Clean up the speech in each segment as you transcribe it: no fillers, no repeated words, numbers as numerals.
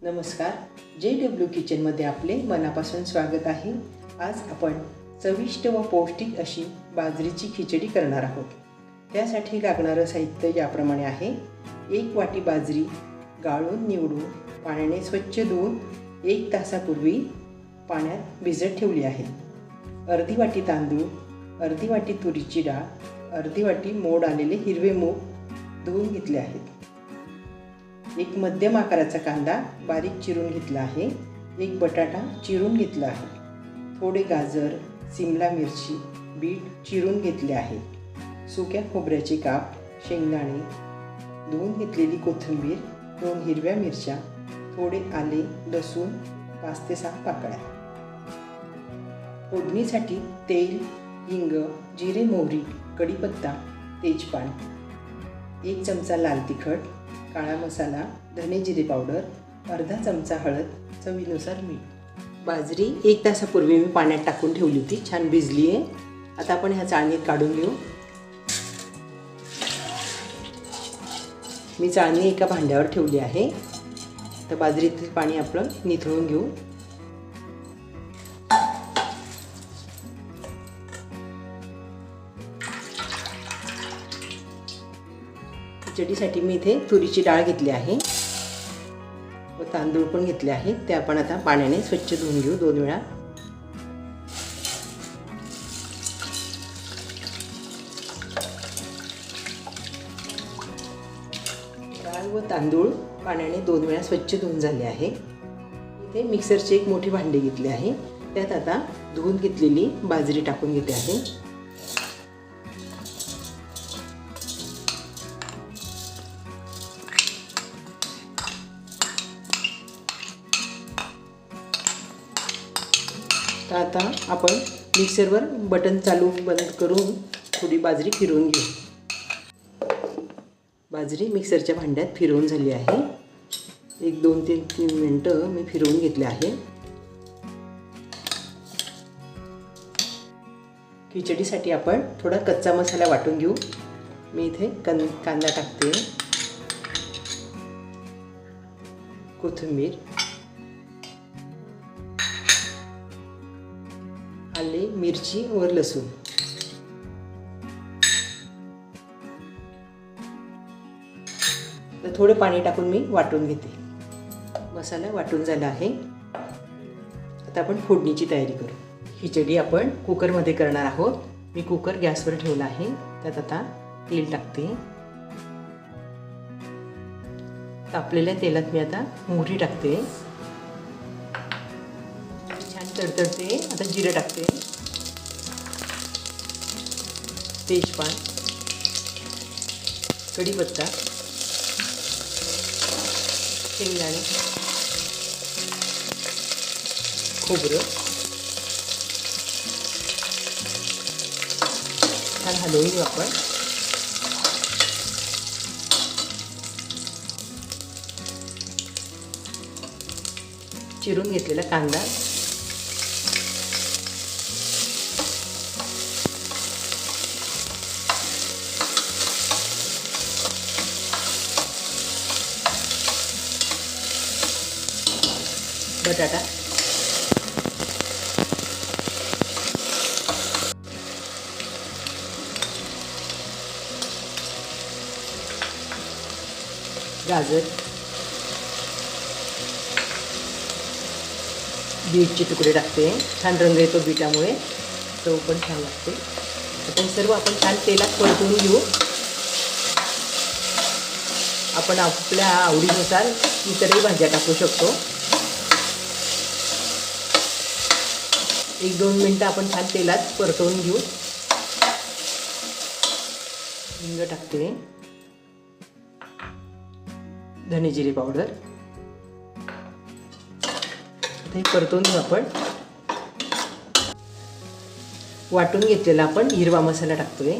नमस्कार, JW किचनमध्ये आपले मनापासून स्वागत आहे। आज आपण चविष्ट व पौष्टिक अशी बाजरीची खिचडी करणार आहोत। त्यासाठी लागणारे साहित्य याप्रमाणे आहे। 1 वाटी बाजरी गाळून निवडून पाण्याने स्वच्छ धुवून 1 तासापूर्वी पाण्यात भिजत ठेवली आहे। अर्धी वाटी तांदूळ, अर्धी वाटी तुरीची डाळ, अर्धी वाटी मोड आलेले हिरवे मूग धुवून घेतले आहेत। 1 मध्यम आकाराचा कांदा बारीक चिरून घेतला आहे। 1 बटाटा चिरून घेतला आहे। थोडे गाजर, सिमला मिरची, बीट चिरून घेतले आहे। सुक्या खोबऱ्याचे काप, शेंगदाणे, धुवून घेतलेली कोथिंबीर, 2 हिरव्या मिरच्या, थोडे आले, लसूण 5 ते 6 पाकळ्या। फोडणीसाठी तेल, हिंग, जिरे, मोहरी, कढीपत्ता, तेजपान, 1 चमचा लाल तिखट, काळा मसाला, धने जिरे पावडर, अर्धा चमचा हळद, चवीनुसार मीठ। बाजरी 1 तासापूर्वी मी पाण्यात टाकून ठेवली होती, छान भिजली आहे। आता आपण ह्या चाळणीत काढून घेऊ। मी चाळणी एका भांड्यावर ठेवली आहे। तर बाजरीतील पाणी आपण निथळून घेऊ। खिचडीसाठी मी इथे तुरीची डाळ घेतली आहे व तांदूळ पण घेतले आहेत। ते आपण आता पाण्याने स्वच्छ धुवून घेऊ 2 वेळा। डाळ व तांदूळ पाण्याने 2 वेळा स्वच्छ धुवून झाले आहे। इथे मिक्सरचे एक मोठे भांडे घेतले आहे। त्यात आता धुवून घेतलेली बाजरी टाकून घेते आहे। तर आता आपण मिक्सरवर बटन चालू बंद करून थोडी बाजरी फिरवून घेऊ। बाजरी मिक्सरच्या भांड्यात फिरवून झाली आहे। 1, 2, 3 मिनिटं मी फिरवून घेतले आहे। खिचडीसाठी आपण थोडा कच्चा मसाला वाटून घेऊ। मी इथे कांदा टाकते, कोथिंबीर, आले, मिरची व लसूण, तर थोडे पाणी टाकून मी वाटून घेते। मसाला वाटून झाला आहे। आता आपण फोडणीची तयारी करू। खिचडी आपण कुकरमध्ये करणार आहोत। मी कुकर गॅसवर ठेवला आहे। त्यात आता तेल टाकते। तापलेल्या तेलात मी आता मोहरी टाकते, छान तडतडते। आता जिरे टाकते, तेजपान, कढीपत्ता, शेंगदाणे, खोबरं छान हलवून घेऊ आपण। चिरून घेतलेला कांदा, बटाटा, गाजर, बीटचे तुकडे टाकते। छान रंग येतो बीटामुळे, चव पण छान लागते। आपण सर्व छान तेलात परतून घेऊ। आपण आपल्या आवडीनुसार इतरही भाज्या टाकू शकतो। 1-2 मिनिटं आपण छान तेलात परतवून घेऊ। हिंग टाकते, धने जिरे पावडर, हे परतवून घेऊ आपण। वाटून घेतलेला आपण हिरवा मसाला टाकतोय।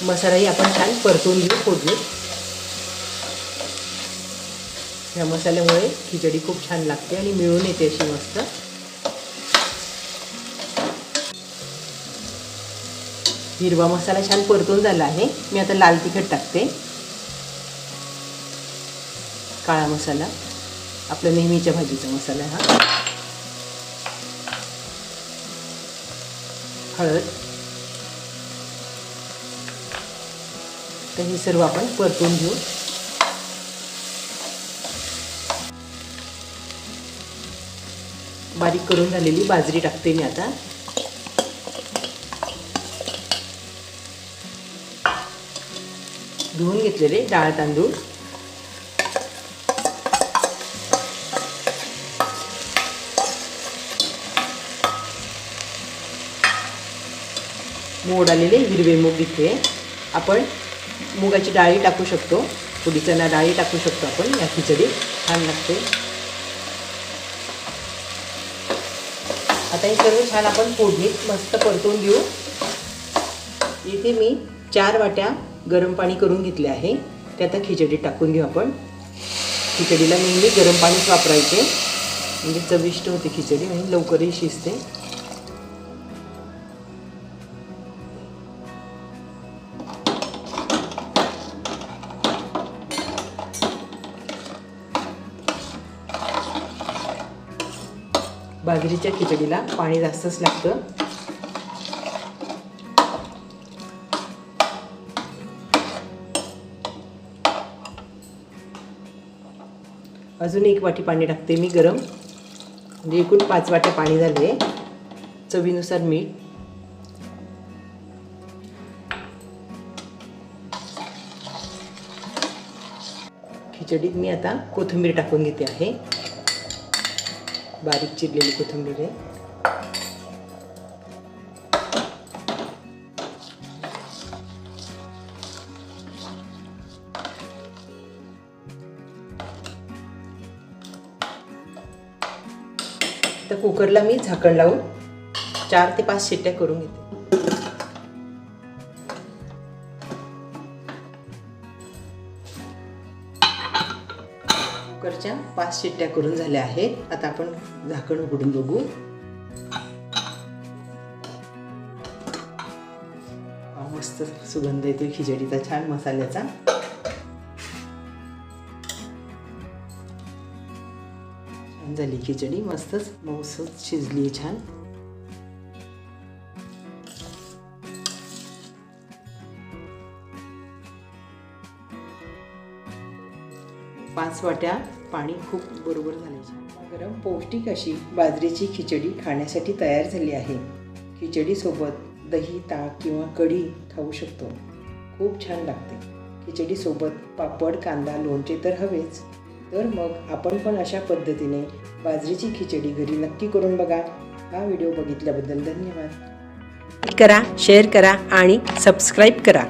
मसालाही आपण छान परतवून घेऊ फोडणीत। या मसाल्यामुळे खिचडी खूप छान लागते आणि मिळून येते अशी मस्त। हिरवा मसाला छान परतून झाला आहे. मी आता लाल तिखट टाकते, काळा मसाला, आपला नेहमीच्या भाजीचा मसाला हा, हळद. तर हे सर्व आपण परतून घेऊ. बारीक करून झालेली बाजरी टाकते मी आता. धुवून घेतलेले डाळ तांदूळ, मोड आलेले हिरवे मूग घेतले. आपण मुगाची डाळी टाकू शकतो, थोडी चणा डाळी टाकू शकतो आपण. या खिचडी छान लागते. आता हे सर्व छान आपण फोडणीत मस्त परतून घेऊ. इथे मी 4 वाट्या गरम पाणी करून घेतले आहे, ते आता खिचडीत टाकून घेऊ आपण. खिचडीला नेहमी गरम पाणीच वापरायचे, म्हणजे चविष्ट होते खिचडी आणि लवकरही शिजते. बाजरीच्या खिचडीला पाणी जास्तच लागतं. अजून 1 वाटी पाणी टाकते मी गरम, म्हणजे एकूण 5 वाट्या पाणी झाले. चवीनुसार मीठ. खिचडीत मी आता कोथिंबीर टाकून घेते आहे, बारीक चिरलेली कोथिंबीर आहे. तर कुकरला मी झाकण लावून 4 ते 5 शिट्ट्या करून घेते. कुकरच्या 5 शिट्ट्या करून झाल्या आहेत. आता आपण झाकण उघडून बघू. मस्त सुगंध येतो खिचडीचा, छान मसाल्याचा. छान झाली खिचडी, मस्तच मऊसूत शिजली छान. पाच वाट्या पाणी खूप बरोबर झाले. गरम पौष्टिक अशी बाजरीची खिचडी खाण्यासाठी तयार झाली आहे. खिचडीसोबत दही, ताक किंवा कढी खाऊ शकतो. खूप छान लागते. खिचडीसोबत पापड, कांदा, लोणचे तर हवेच. तर मग आपण पण अशा पद्धतीने बाजरीची खिचडी घरी नक्की करून बघा. हा व्हिडिओ बघितल्याबद्दल धन्यवाद. करा, शेअर करा आणि सबस्क्राईब करा.